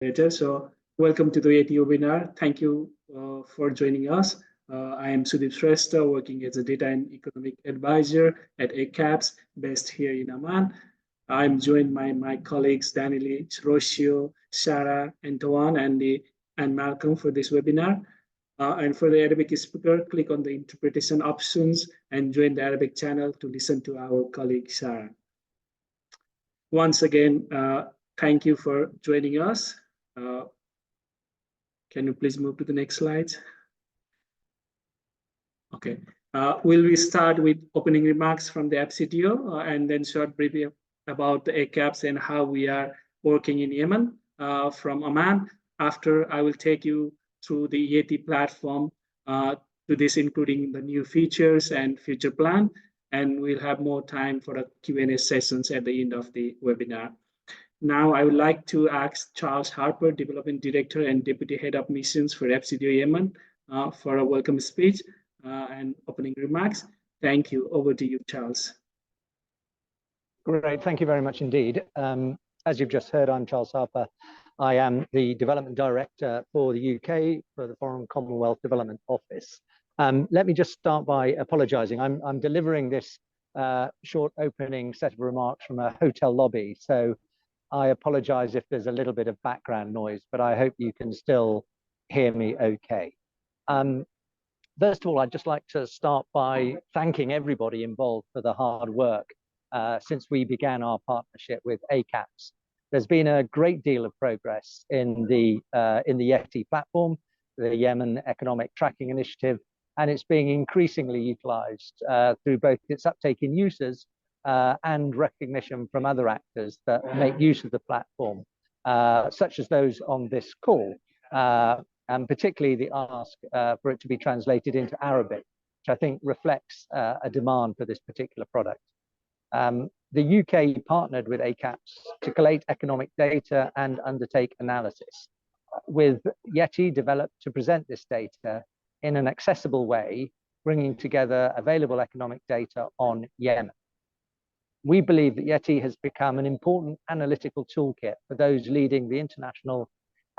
later. So welcome to the AT webinar. Thank you for joining us. I am Sudip Shrestha, working as a data and economic advisor at ACAPS, based here in Amman. I'm joined by my colleagues Daniele, Rocio, Sarah, Antoine, and Malcolm for this webinar. And for the Arabic speaker, click on the interpretation options and join the Arabic channel to listen to our colleague Sarah. Once again, thank you for joining us. Can you please move to the next slide? Okay. Will we start with opening remarks from the FCTO and then short brief about the ACAPS and how we are working in Yemen from Amman. After, I will take you through the EAT platform to this, including the new features and future plan. And we'll have more time for a Q&A sessions at the end of the webinar. Now, I would like to ask Charles Harper, Development Director and Deputy Head of Missions for FCTO Yemen, for a welcome speech and opening remarks. Thank you. Over to you, Charles. Great. Thank you very much indeed. As you've just heard, I'm Charles Harper. I am the Development Director for the UK for the Foreign Commonwealth Development Office. Let me just start by apologising. I'm delivering this short opening set of remarks from a hotel lobby, so I apologise if there's a little bit of background noise, but I hope you can still hear me okay. First of all, I'd just like to start by thanking everybody involved for the hard work since we began our partnership with ACAPS. There's been a great deal of progress in the YETI platform, the Yemen Economic Tracking Initiative, and it's being increasingly utilised through both its uptake in users and recognition from other actors that make use of the platform, such as those on this call, and particularly the ask for it to be translated into Arabic, which I think reflects a demand for this particular product. The UK partnered with ACAPS to collate economic data and undertake analysis, with YETI developed to present this data in an accessible way, bringing together available economic data on Yemen. We believe that YETI has become an important analytical toolkit for those leading the international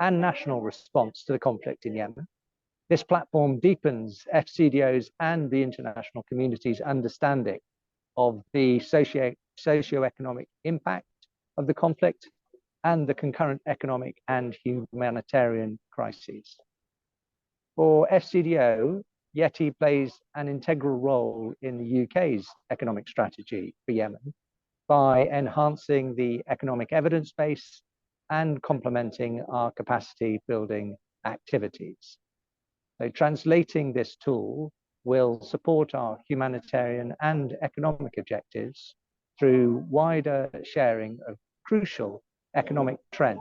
and national response to the conflict in Yemen. This platform deepens FCDO's and the international community's understanding of the socio-economic impact of the conflict and the concurrent economic and humanitarian crises. For FCDO, YETI plays an integral role in the UK's economic strategy for Yemen by enhancing the economic evidence base and complementing our capacity building activities. So translating this tool will support our humanitarian and economic objectives through wider sharing of crucial economic trends,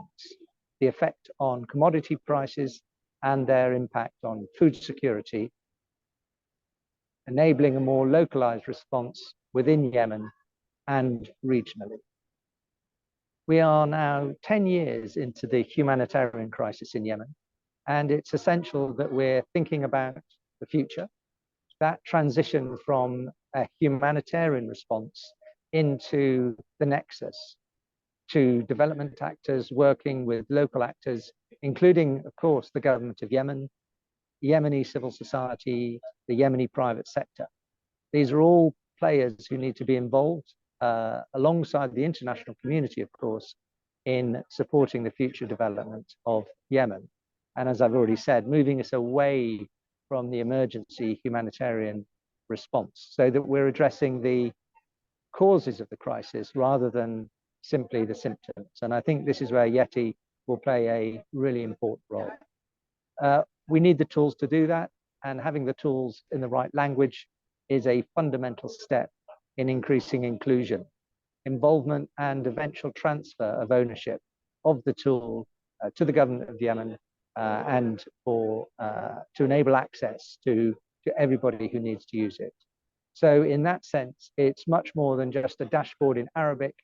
the effect on commodity prices and their impact on food security, enabling a more localized response within Yemen and regionally. We are now 10 years into the humanitarian crisis in Yemen, and it's essential that we're thinking about the future, that transition from a humanitarian response into the nexus to development actors working with local actors, including, of course, the government of Yemen, Yemeni civil society, the Yemeni private sector. These are all players who need to be involved alongside the international community, of course, in supporting the future development of Yemen. And as I've already said, moving us away from the emergency humanitarian response so that we're addressing the causes of the crisis rather than simply the symptoms. And I think this is where YETI will play a really important role. We need the tools to do that, and having the tools in the right language is a fundamental step in increasing inclusion, involvement, and eventual transfer of ownership of the tool to the government of Yemen and to enable access to everybody who needs to use it. So in that sense, it's much more than just a dashboard in Arabic.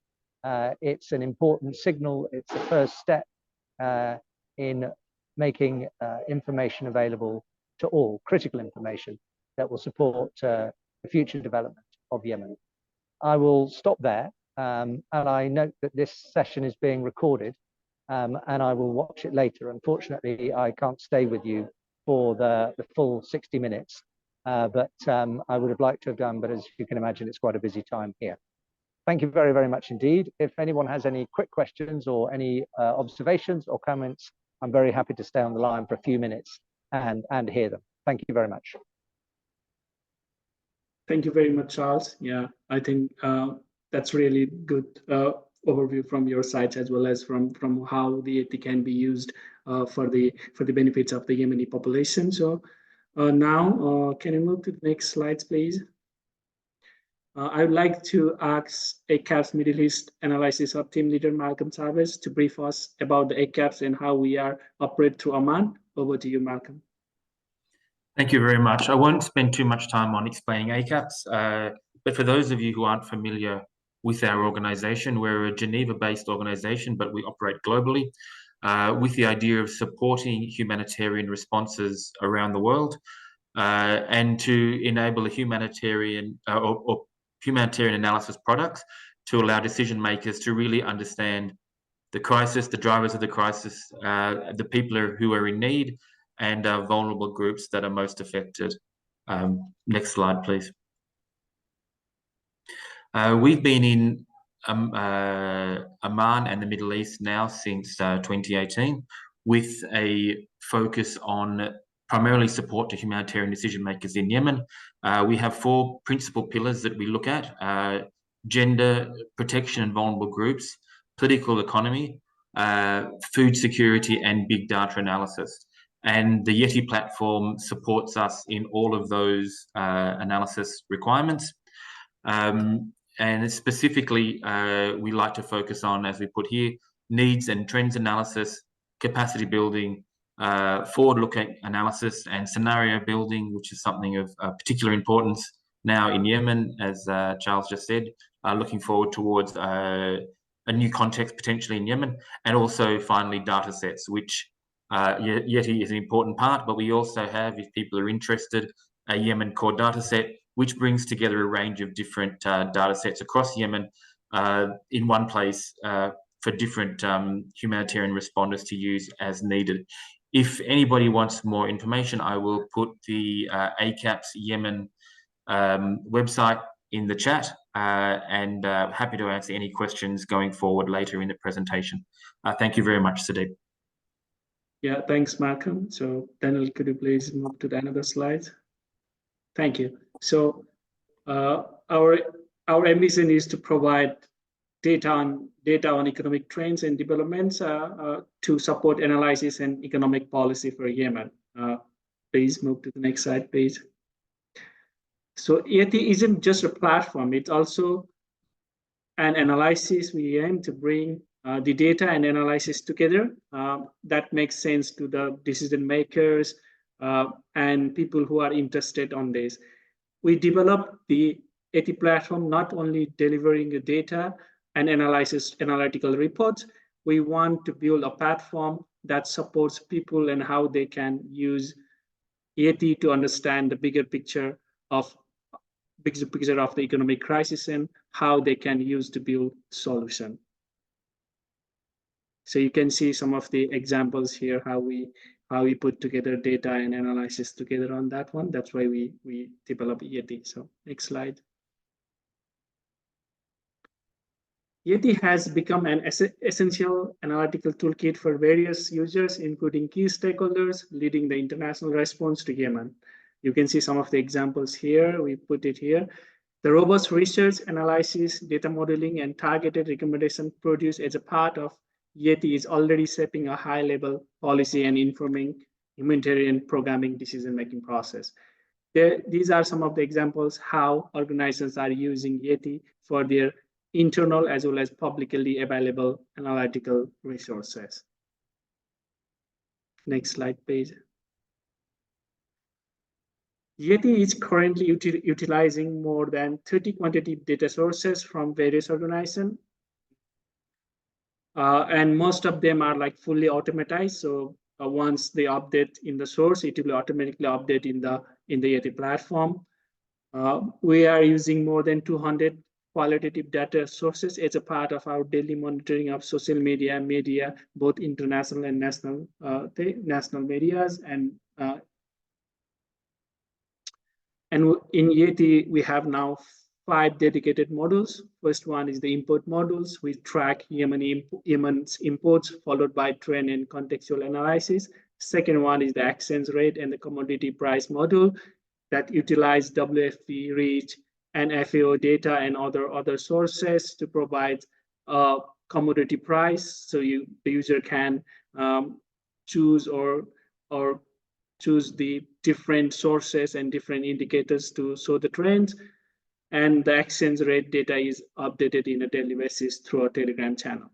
It's an important signal. It's the first step in making information available to all, critical information that will support the future development of Yemen. I will stop there, and I note that this session is being recorded, and I will watch it later. Unfortunately, I can't stay with you for the full 60 minutes, but I would have liked to have done, but as you can imagine, it's quite a busy time here. Thank you very, very much indeed. If anyone has any quick questions or any observations or comments, I'm very happy to stay on the line for a few minutes and hear them. Thank you very much. Thank you very much, Charles. Yeah, I think that's really good overview from your side, as well as from how the ETI can be used for the benefits of the Yemeni population. So now, can you move to the next slides, please? I would like to ask ACAPS Middle East Analysis of Team Leader Malcolm Chavez to brief us about the ACAPS and how we are operate through Oman. Over to you, Malcolm. Thank you very much. I won't spend too much time on explaining ACAPS, but for those of you who aren't familiar with our organization, we're a Geneva-based organization, but we operate globally with the idea of supporting humanitarian responses around the world and to enable a humanitarian or humanitarian analysis products to allow decision makers to really understand the crisis, the drivers of the crisis, the people who are in need, and vulnerable groups that are most affected. Next slide, please. We've been in Oman and the Middle East now since 2018, with a focus on primarily support to humanitarian decision makers in Yemen. We have 4 principal pillars that we look at: gender, protection and vulnerable groups, political economy, food security, and big data analysis. And the Yeti platform supports us in all of those analysis requirements. And specifically, we like to focus on, as we put here, needs and trends analysis, capacity building, forward-looking analysis, and scenario building, which is something of particular importance now in Yemen, as Charles just said, looking forward towards a new context potentially in Yemen, and also finally data sets, which Yeti is an important part, but we also have, if people are interested, a Yemen core data set, which brings together a range of different data sets across Yemen in one place for different humanitarian responders to use as needed. If anybody wants more information, I will put the ACAPS Yemen website in the chat and happy to answer any questions going forward later in the presentation. Thank you very much, Sadiq. Yeah, thanks, Malcolm. So Daniel, could you please move to the another slide? Thank you. So our ambition is to provide data on economic trends and developments to support analysis and economic policy for Yemen. Please move to the next slide, please. So Yeti isn't just a platform; it's also an analysis. We aim to bring the data and analysis together that makes sense to the decision makers and people who are interested on this. We developed the Yeti platform not only delivering the data and analytical reports. We want to build a platform that supports people and how they can use Yeti to understand the bigger picture of the economic crisis and how they can use to build solution. So you can see some of the examples here, how we put together data and analysis together on that one. That's why we develop Yeti. So next slide. Yeti has become an essential analytical toolkit for various users, including key stakeholders leading the international response to Yemen. You can see some of the examples here. We put it here. The robust research, analysis, data modeling, and targeted recommendation produced as a part of Yeti is already shaping a high-level policy and informing humanitarian programming decision-making process. These are some of the examples how organizations are using Yeti for their internal as well as publicly available analytical resources. Next slide, please. Yeti is currently utilizing more than 30 quantitative data sources from various organizations. And most of them are like fully automatized. So once they update in the source, it will automatically update in the Yeti platform. We are using more than 200 qualitative data sources as a part of our daily monitoring of social media, both international and national medias. And in Yeti, we have now 5 dedicated models. First one is the import models. We track Yemen's imports, followed by trend and contextual analysis. Second one is the exchange rate and the commodity price model that utilize WFP, REACH, and FAO data and other sources to provide commodity price. So the user can choose or choose the different sources and different indicators to show the trends. And the exchange rate data is updated in a daily basis through a Telegram channel.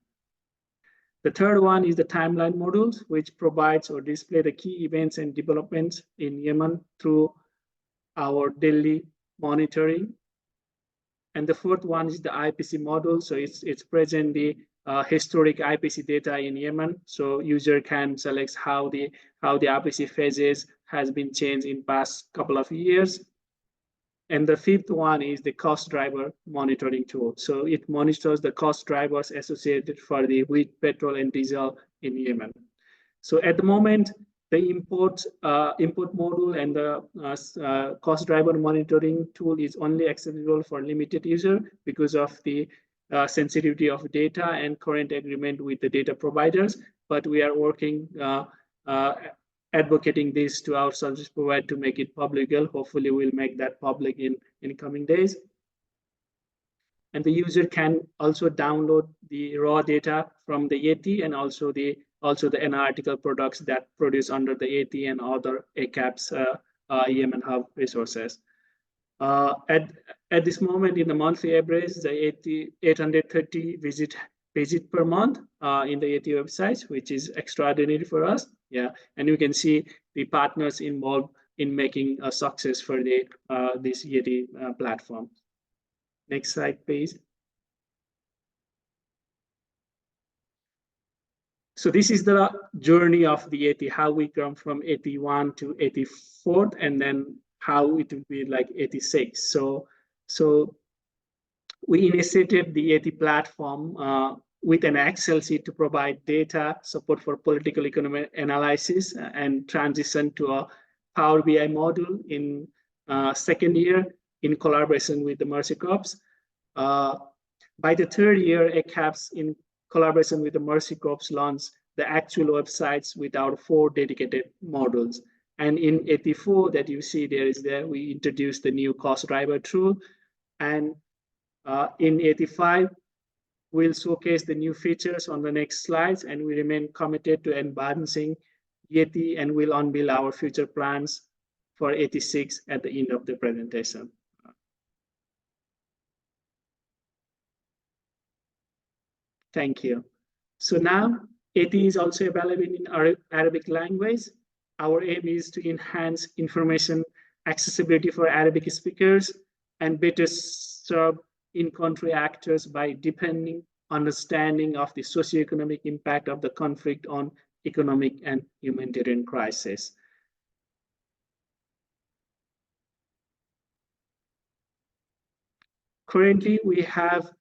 The third one is the timeline models, which provides or display the key events and developments in Yemen through our daily monitoring. And the fourth one is the IPC model. So it's present the historic IPC data in Yemen. So user can select how the IPC phases has been changed in past couple of years. And the fifth one is the cost driver monitoring tool. So it monitors the cost drivers associated for the wheat, petrol, and diesel in Yemen. So at the moment, the import module and the cost driver monitoring tool is only accessible for limited user because of the sensitivity of data and current agreement with the data providers. But we are working advocating this to our service provider to make it public. Hopefully we'll make that public in coming days. And the user can also download the raw data from the Yeti and also the analytical products that produce under the Yeti and other ACAPS Yemen Hub resources. At this moment, in the monthly average, the 830 visit per month in the Yeti website, which is extraordinary for us. Yeah, and you can see the partners involved in making a success for the this Yeti platform. Next slide, please. So this is the journey of the Yeti, how we come from 81 to 84, and then how it will be like 86. So we initiated the Yeti platform with an Excel sheet to provide data support for political economic analysis and transition to a Power BI module in second year in collaboration with the Mercy Corps. By the third year, ACAPS in collaboration with the Mercy Corps launched the actual websites with our 4 dedicated modules. And in 84 that you see there, we introduced the new cost driver tool. And in 85, we'll showcase the new features on the next slides, and we remain committed to advancing Yeti, and we'll unveil our future plans for 86 at the end of the presentation. Thank you. So now Yeti is also available in Arabic language. Our aim is to enhance information accessibility for Arabic speakers and better serve in-country actors by deepening understanding of the socioeconomic impact of the conflict on economic and humanitarian crisis. Currently, we have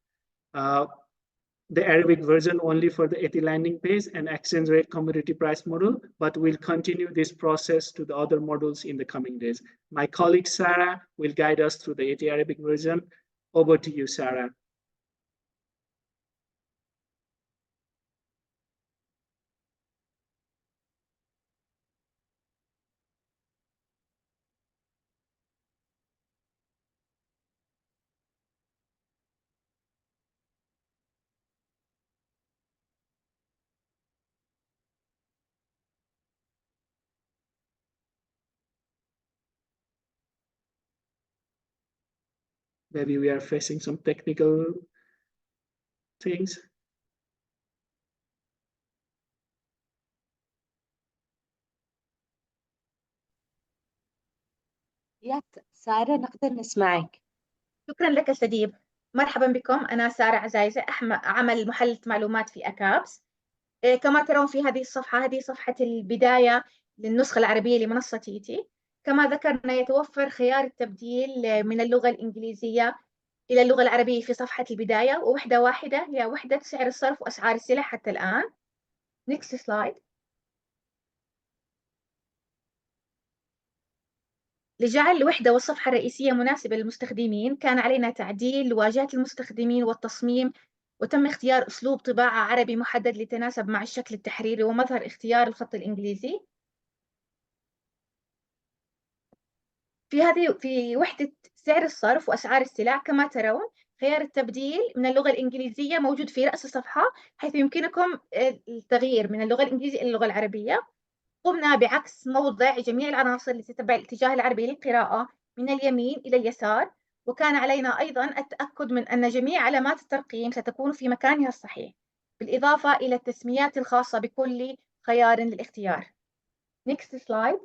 the Arabic version only for the Yeti landing page and exchange rate commodity price model, but we'll continue this process to the other models in the coming days. My colleague Sarah will guide us through the Yeti Arabic version. Over to you, Sarah. Maybe we are facing some technical things. يا سارة نقدر نسمعك. شكرا لك شديد. مرحبا بكم، أنا سارة عزايزة، أعمل محللة معلومات في أكابس. كما ترون في هذه الصفحة، هذه صفحة البداية للنسخة العربية لمنصة يتي. كما ذكرنا يتوفر خيار التبديل من اللغة الإنجليزية إلى اللغة العربية في صفحة البداية، ووحدة واحدة هي وحدة سعر الصرف وأسعار السلع حتى الآن. Next slide. لجعل الوحدة والصفحة الرئيسية مناسبة للمستخدمين كان علينا تعديل واجهة المستخدمين والتصميم، وتم اختيار أسلوب طباعة عربي محدد ليتناسب مع الشكل التحريري ومظهر اختيار الخط الإنجليزي. في وحدة سعر الصرف وأسعار السلع كما ترون خيار التبديل من اللغة الإنجليزية موجود في رأس الصفحة، حيث يمكنكم التغيير من اللغة الإنجليزية إلى اللغة العربية. قمنا بعكس موضع جميع العناصر لتتبع الاتجاه العربي للقراءة من اليمين إلى اليسار، وكان علينا أيضا التأكد من أن جميع علامات الترقيم ستكون في مكانها الصحيح، بالإضافة إلى التسميات الخاصة بكل خيار للاختيار. Next slide.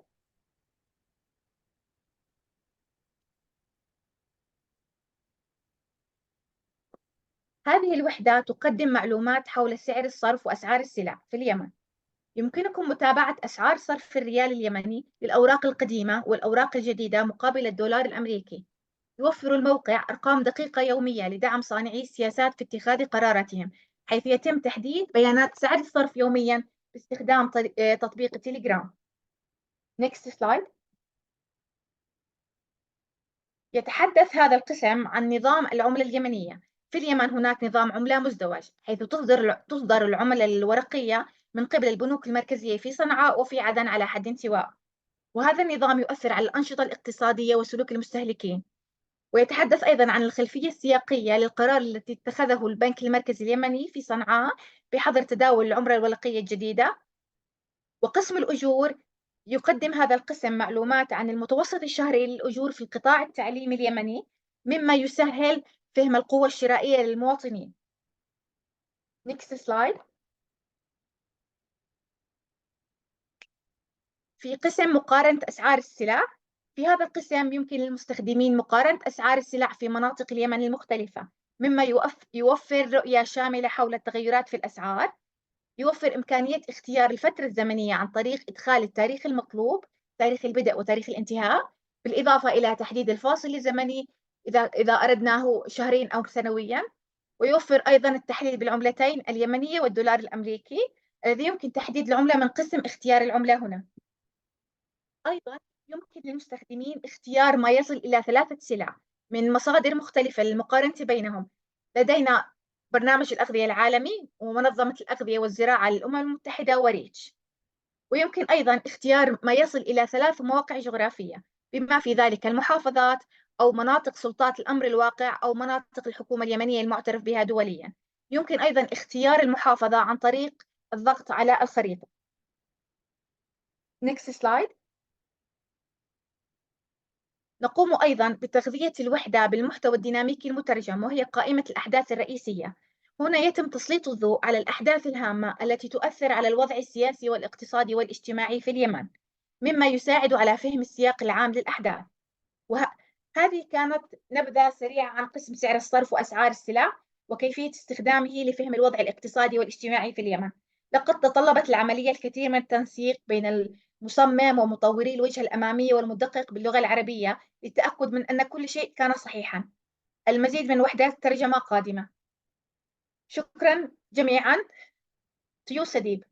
هذه الوحدة تقدم معلومات حول سعر الصرف وأسعار السلع في اليمن. يمكنكم متابعة أسعار صرف الريال اليمني للأوراق القديمة والأوراق الجديدة مقابل الدولار الأمريكي. يوفر الموقع أرقام دقيقة يومية لدعم صانعي السياسات في اتخاذ قراراتهم، حيث يتم تحديد بيانات سعر الصرف يوميا باستخدام تطبيق تيليجرام. Next slide. يتحدث هذا القسم عن نظام العملة اليمنية. في اليمن هناك نظام عملة مزدوج، حيث تصدر العملة الورقية من قبل البنوك المركزية في صنعاء وفي عدن على حد سواء، وهذا النظام يؤثر على الأنشطة الاقتصادية وسلوك المستهلكين. ويتحدث أيضا عن الخلفية السياقية للقرار التي اتخذه البنك المركزي اليمني في صنعاء بحظر تداول العملة الورقية الجديدة. وقسم الأجور يقدم هذا القسم معلومات عن المتوسط الشهري للأجور في القطاع التعليمي اليمني، مما يسهل فهم القوة الشرائية للمواطنين. Next slide. في قسم مقارنة أسعار السلع. في هذا القسم يمكن للمستخدمين مقارنة أسعار السلع في مناطق اليمن المختلفة، مما يوفر رؤية شاملة حول التغيرات في الأسعار. يوفر إمكانية اختيار الفترة الزمنية عن طريق إدخال التاريخ المطلوب، تاريخ البدء وتاريخ الانتهاء، بالإضافة إلى تحديد الفاصل الزمني إذا أردناه شهرين أو سنويا. ويوفر أيضا التحليل بالعملتين اليمنية والدولار الأمريكي، الذي يمكن تحديد العملة من قسم اختيار العملة هنا. أيضا يمكن للمستخدمين اختيار ما يصل إلى 3 سلع من مصادر مختلفة للمقارنة بينهم. لدينا برنامج الأغذية العالمي ومنظمة الأغذية والزراعة للأمم المتحدة وريتش. ويمكن أيضا اختيار ما يصل إلى 3 مواقع جغرافية، بما في ذلك المحافظات أو مناطق سلطات الأمر الواقع أو مناطق الحكومة اليمنية المعترف بها دوليا. يمكن أيضا اختيار المحافظة عن طريق الضغط على الخريطة. Next slide. نقوم أيضا بتغذية الوحدة بالمحتوى الديناميكي المترجم، وهي قائمة الأحداث الرئيسية. هنا يتم تسليط الضوء على الأحداث الهامة التي تؤثر على الوضع السياسي والاقتصادي والاجتماعي في اليمن، مما يساعد على فهم السياق العام للأحداث. وهذه كانت نبذة سريعة عن قسم سعر الصرف وأسعار السلع وكيفية استخدامه لفهم الوضع الاقتصادي والاجتماعي في اليمن. لقد تطلبت العملية الكثير من التنسيق بين المصمم ومطوري الوجهة الأمامية والمدقق باللغة العربية للتأكد من أن كل شيء كان صحيحا. المزيد من وحدات الترجمة قادمة. شكرا جميعا. to you سديب.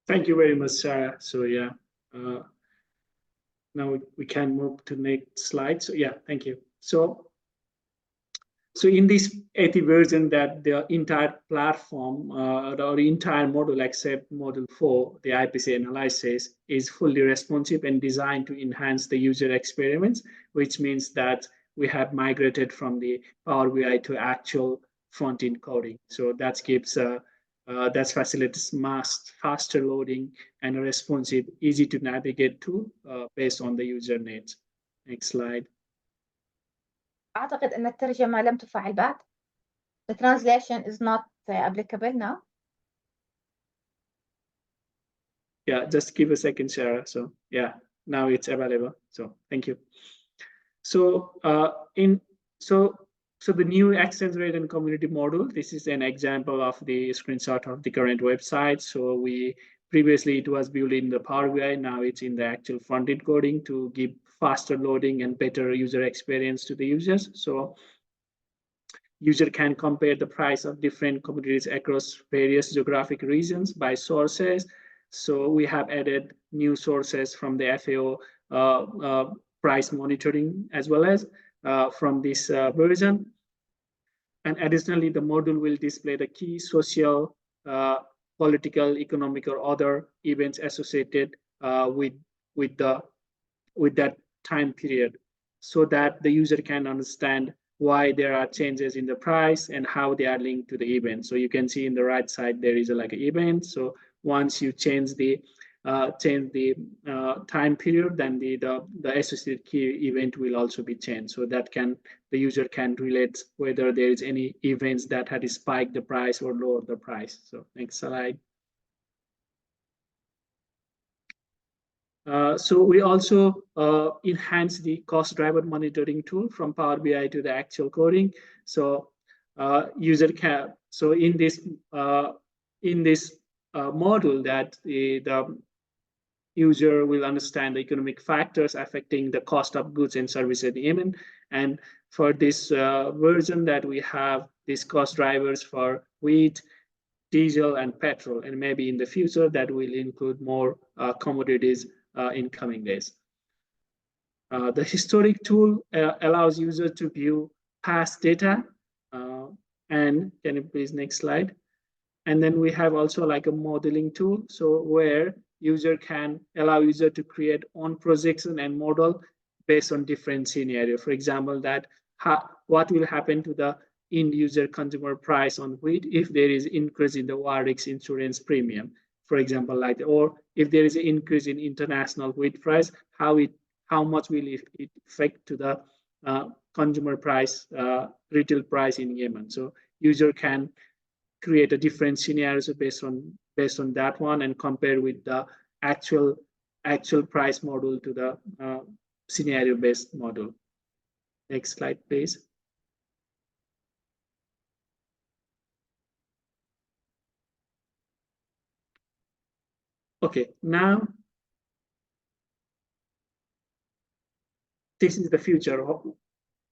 Thank you very much, Sarah. So yeah, now we can move to next slide. So yeah, thank you. So in this 80 version, that the entire platform or the entire module except module 4, the IPC analysis, is fully responsive and designed to enhance the user experience, which means that we have migrated from the Power BI to actual front-end coding. So that gives that facilitates faster loading and a responsive, easy to navigate tool based on the user needs. Next slide. أعتقد أن الترجمة لم تفعل بعد. The translation is not applicable now. Yeah, just give a second, Sarah. So yeah, now it's available. So thank you. So so the new exchange rate and community model, this is an example of the screenshot of the current website. So previously it was built in the Power BI, now it's in the actual front-end coding to give faster loading and better user experience to the users. So user can compare the price of different commodities across various geographic regions by sources. So we have added new sources from the FAO price monitoring as well as from this version. And additionally, the module will display the key social, political, economic, or other events associated with that time period, so that the user can understand why there are changes in the price and how they are linked to the event. So you can see in the right side there is like an event. So once you change the time period, then the associated key event will also be changed. So that the user can relate whether there is any events that had spiked the price or lowered the price. So next slide. So we also enhance the cost driver monitoring tool from Power BI to the actual coding. So user can, so in this model that the user will understand the economic factors affecting the cost of goods and services in Yemen. And for this version that we have these cost drivers for wheat, diesel, and petrol, and maybe in the future that will include more commodities in coming days. The historic tool allows users to view past data. And can you please next slide? And then we have also like a modeling tool. So where user can allow user to create own projection and model based on different scenarios. For example, that what will happen to the end user consumer price on wheat if there is increase in the war risk insurance premium, for example, like, or if there is an increase in international wheat price, how much will it affect to the consumer price, retail price in Yemen. So user can create a different scenarios based on that one and compare with the actual price model to the scenario based model. Next slide, please. Okay, now this is the future.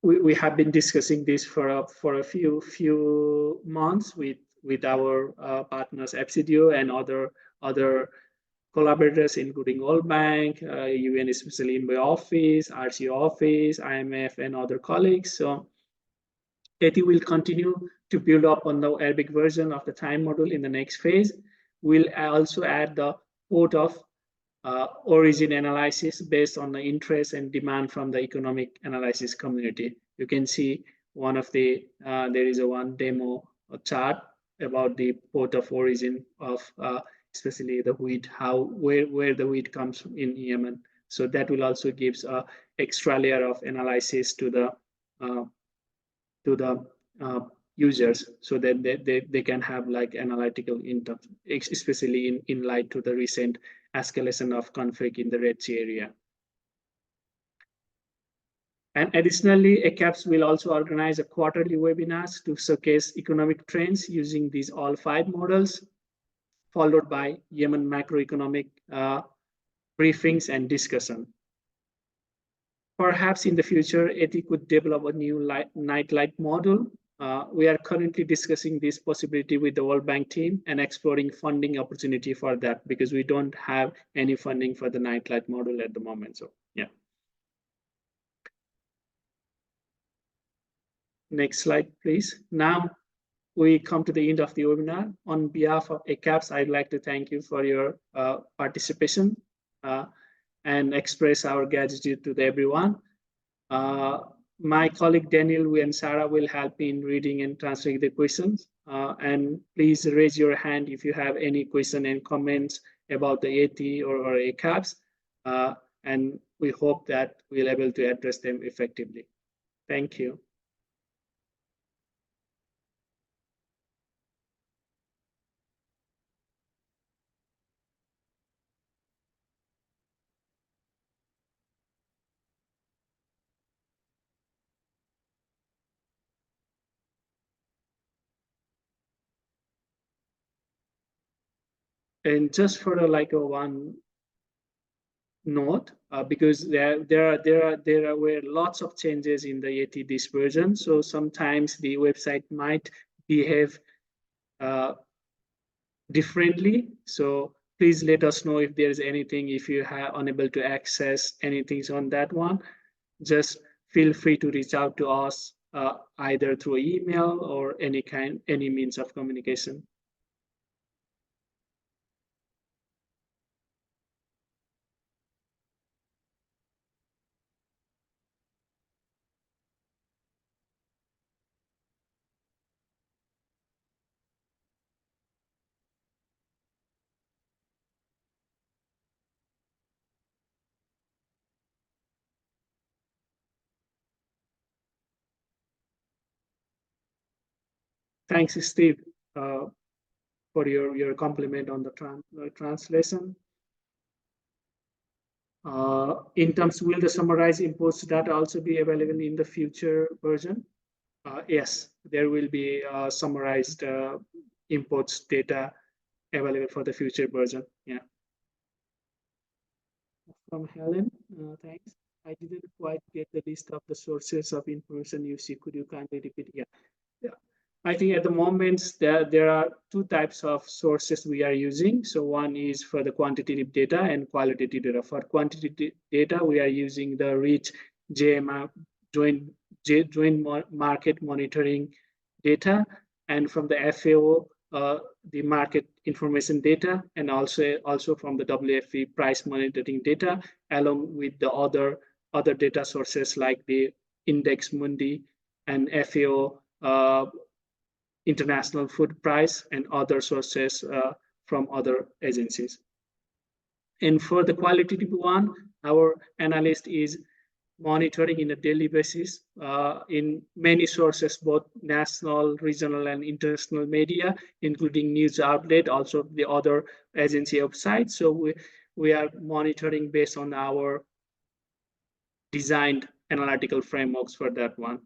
We have been discussing this for a few months with our partners Absidio and other collaborators, including World Bank, UN, especially in the office, RCO office, IMF, and other colleagues. So AT will continue to build up on the Arabic version of the time model in the next phase. We'll also add the port of origin analysis based on the interest and demand from the economic analysis community. You can see one of the, there is one demo chart about the port of origin of especially the wheat, where the wheat comes in Yemen. So that will also gives a extra layer of analysis to the users, so that they can have like analytical input, especially in light to the recent escalation of conflict in the Red Sea area. And additionally, ACAPS will also organize a quarterly webinars to showcase economic trends using these all 5 models, followed by Yemen macroeconomic briefings and discussion. Perhaps in the future, AT could develop a new nightlight model. We are currently discussing this possibility with the World Bank team and exploring funding opportunity for that, because we don't have any funding for the nightlight model at the moment. So yeah. Next slide, please. Now we come to the end of the webinar. On behalf of ACAPS, I'd like to thank you for your participation and express our gratitude to everyone. My colleague Daniel and Sarah will help in reading and translating the questions. And please raise your hand if you have any question and comments about the AT or ACAPS. And we hope that we'll be able to address them effectively. Thank you. And just for like one note because there were lots of changes in the AT this version. So sometimes the website might behave differently. So please let us know if there is anything, if you are unable to access anything on that one. Just feel free to reach out to us either through email or any means of communication. Thanks, Steve, for your compliment on the translation. In terms, will the summarized imports data also be available in the future version? Yes, there will be summarized imports data available for the future version. Yeah. From Helen, thanks. I didn't quite get the list of the sources of information you see. Could you kindly repeat? Yeah. I think at the moment there are two types of sources we are using. So one is for the quantitative data and qualitative data. For quantitative data, we are using the REACH JMA, joint market monitoring data, and from the FAO, the market information data, and also from the WFP price monitoring data, along with the other data sources like the Index Mundi and FAO international food price and other sources from other agencies. And for the qualitative one, our analyst is monitoring in a daily basis in many sources, both national, regional, and international media, including news outlet, also the other agency websites. So we are monitoring based on our designed analytical frameworks for that one.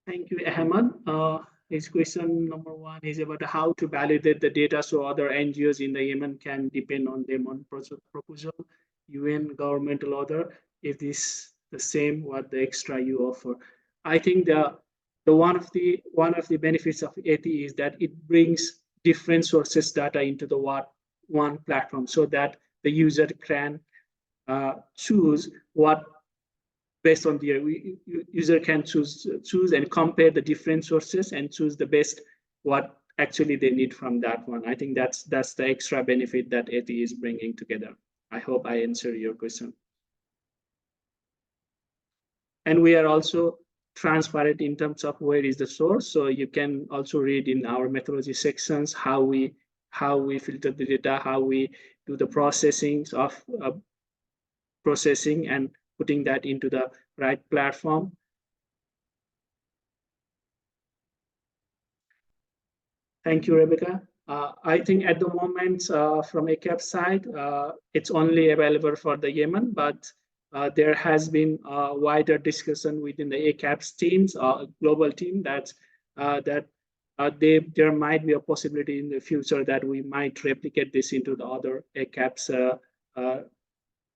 Thank you, Ahmad. His question number one is about how to validate the data so other NGOs in the Yemen can depend on them on proposal, UN, governmental order, if this the same, what the extra you offer. I think the one of the benefits of AT is that it brings different sources data into the one platform so that the user can choose what based on the user can choose and compare the different sources and choose the best what actually they need from that one. I think that's the extra benefit that AT is bringing together. I hope I answer your question. And we are also transparent in terms of where is the source. So you can also read in our methodology sections how we filter the data, how we do the processing of processing and putting that into the right platform. Thank you, Rebecca. I think at the moment from ACAPS side, it's only available for the Yemen, but there has been a wider discussion within the ACAPS teams, global team, that there might be a possibility in the future that we might replicate this into the other ACAPS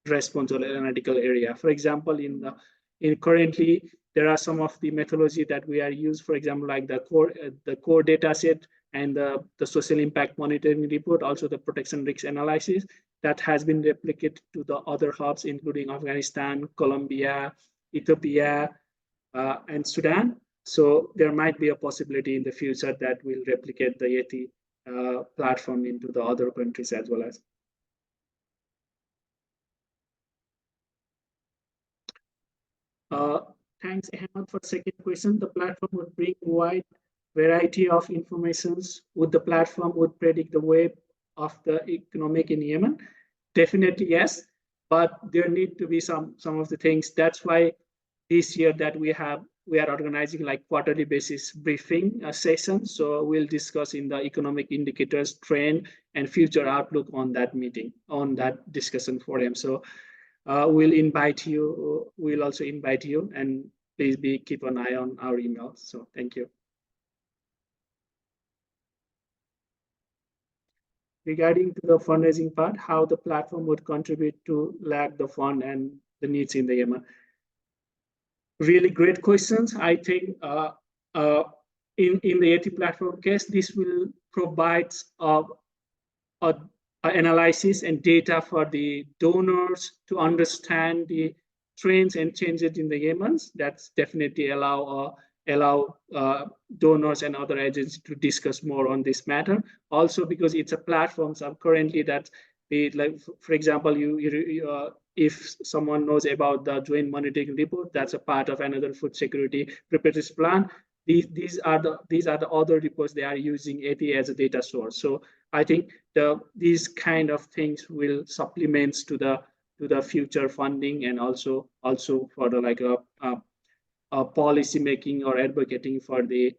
responsible analytical area. For example, in currently there are some of the methodology that we are used, for example, like the core data set and the social impact monitoring report, also the protection risk analysis that has been replicated to the other hubs, including Afghanistan, Colombia, Ethiopia, and Sudan. So there might be a possibility in the future that we'll replicate the AT platform into the other countries as well as. Thanks, Ahmad, for the second question. The platform would bring a wide variety of informations. Would the platform would predict the way of the economic in Yemen? Definitely yes, but there need to be some of the things. That's why this year that we are organizing like quarterly basis briefing sessions. So we'll discuss in the economic indicators, trend, and future outlook on that meeting, on that discussion forum. So we'll also invite you, and please keep an eye on our emails. So thank you. Regarding to the fundraising part, how the platform would contribute to lack the fund and the needs in the Yemen. Really great questions. I think in the AT platform case, this will provide a analysis and data for the donors to understand the trends and changes in the Yemen. That's definitely allow donors and other agencies to discuss more on this matter. Also, because it's a platform, so currently that like, for example, if someone knows about the joint monitoring report, that's a part of another food security preparedness plan. These are the other reports they are using AT as a data source. So I think these kind of things will supplement to the future funding, and also for the like policy making or advocating for the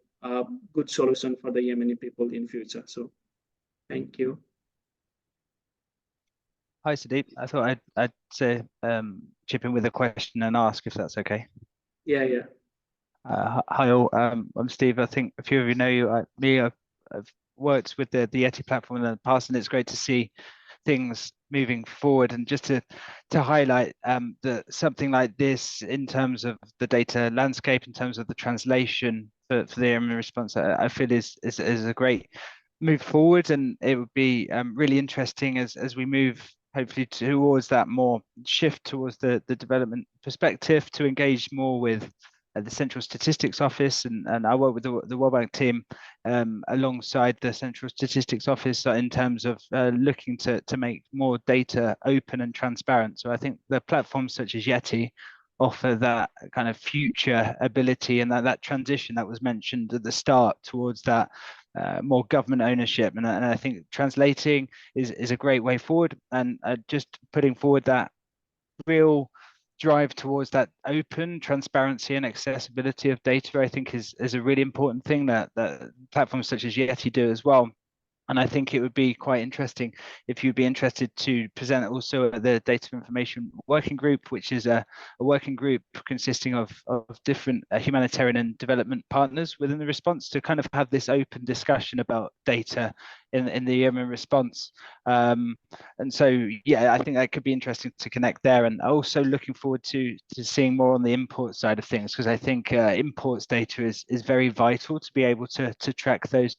good solution for the Yemeni people in future. So thank you. Hi, Sudeep. I thought I'd say chip in with a question and ask if that's okay. Yeah. Hi all. I'm Steve. I think a few of you know me. I've worked with the Yeti platform in the past, and it's great to see things moving forward. And just to highlight that something like this, in terms of the data landscape, in terms of the translation for the Yemen response, I feel is a great move forward, and it would be really interesting as we move hopefully towards that more shift towards the development perspective, to engage more with the Central Statistics Office, and I work with the World Bank team alongside the Central Statistics Office in terms of looking to make more data open and transparent. So I think the platforms such as Yeti offer that kind of future ability, and that transition that was mentioned at the start towards that more government ownership. And I think translating is a great way forward, and just putting forward that real drive towards that open transparency and accessibility of data, I think is a really important thing that platforms such as Yeti do as well. And I think it would be quite interesting if you'd be interested to present also at the Data Information Working Group, which is a working group consisting of different humanitarian and development partners within the response, to kind of have this open discussion about data in the Yemen response. And so, yeah, I think that could be interesting to connect there. And also looking forward to seeing more on the import side of things, because I think imports data is very vital to be able to track those,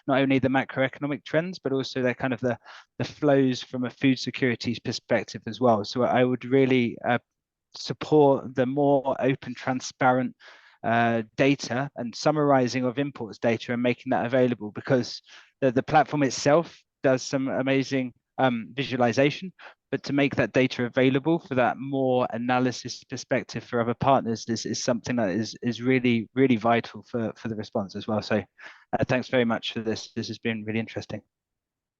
not only the macroeconomic trends, but also the kind of the flows from a food security perspective as well. So I would really support the more open, transparent data and summarizing of imports data and making that available, because the platform itself does some amazing visualization, but to make that data available for that more analysis perspective for other partners is something that is really, really vital for the response as well. So thanks very much for this. This has been really interesting.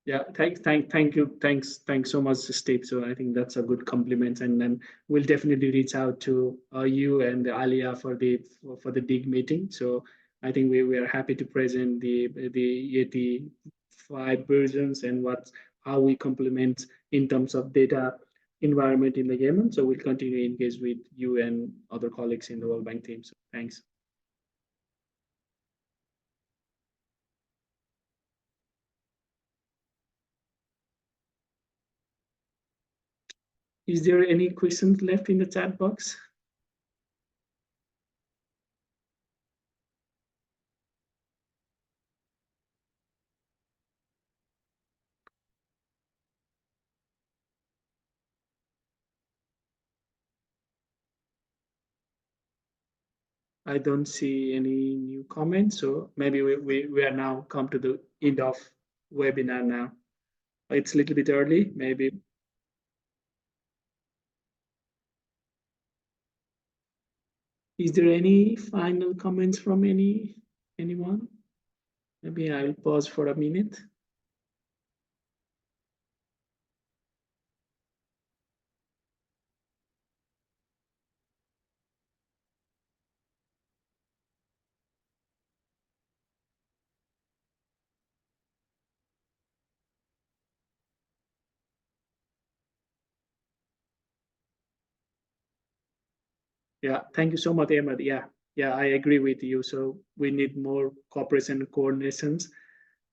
Yeah, thank you. Thanks so much, Steve. So I think that's a good compliment, and then we'll definitely reach out to you and Alia for the DIG meeting. So I think we are happy to present the Yeti 5 versions and how we complement in terms of data environment in the Yemen. So we'll continue to engage with you and other colleagues in the World Bank team. So thanks. Is there any questions left in the chat box? I don't see any new comments, so maybe we are now come to the end of webinar now. It's a little bit early, maybe. Is there any final comments from anyone? Maybe I'll pause for a minute. Yeah, thank you so much, Ahmed. Yeah, I agree with you. So we need more cooperation and coordinations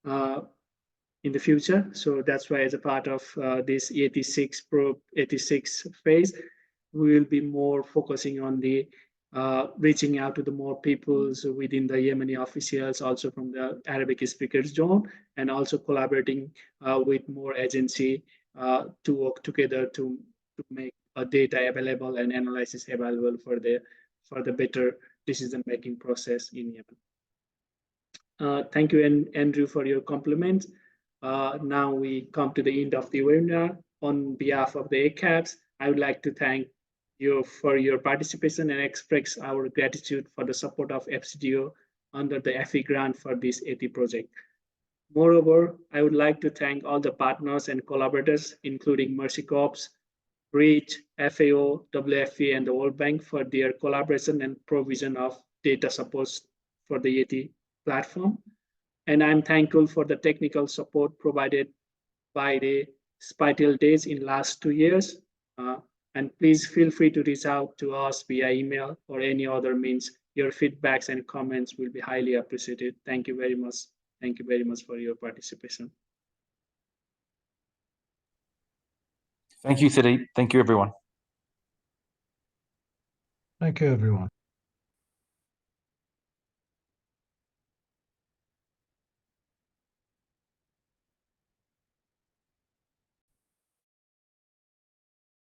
in the future. So that's why, as a part of this 86 phase, we will be more focusing on the reaching out to the more peoples within the Yemeni officials, also from the Arabic speakers zone, and also collaborating with more agency to work together to make data available and analysis available for the better decision making process in Yemen. Thank you, Andrew, for your compliments. Now we come to the end of the webinar. On behalf of the ACAPS, I would like to thank you for your participation and express our gratitude for the support of FCDO under the FE grant for this AT project. Moreover, I would like to thank all the partners and collaborators, including Mercy Corps, REACH, FAO, WFP, and the World Bank for their collaboration and provision of data support for the AT platform. And I'm thankful for the technical support provided by the Spital Days in last 2 years. And please feel free to reach out to us via email or any other means. Your feedbacks and comments will be highly appreciated. Thank you very much. Thank you very much for your participation. Thank you, Sadiq. Thank you, everyone. Thank you, everyone.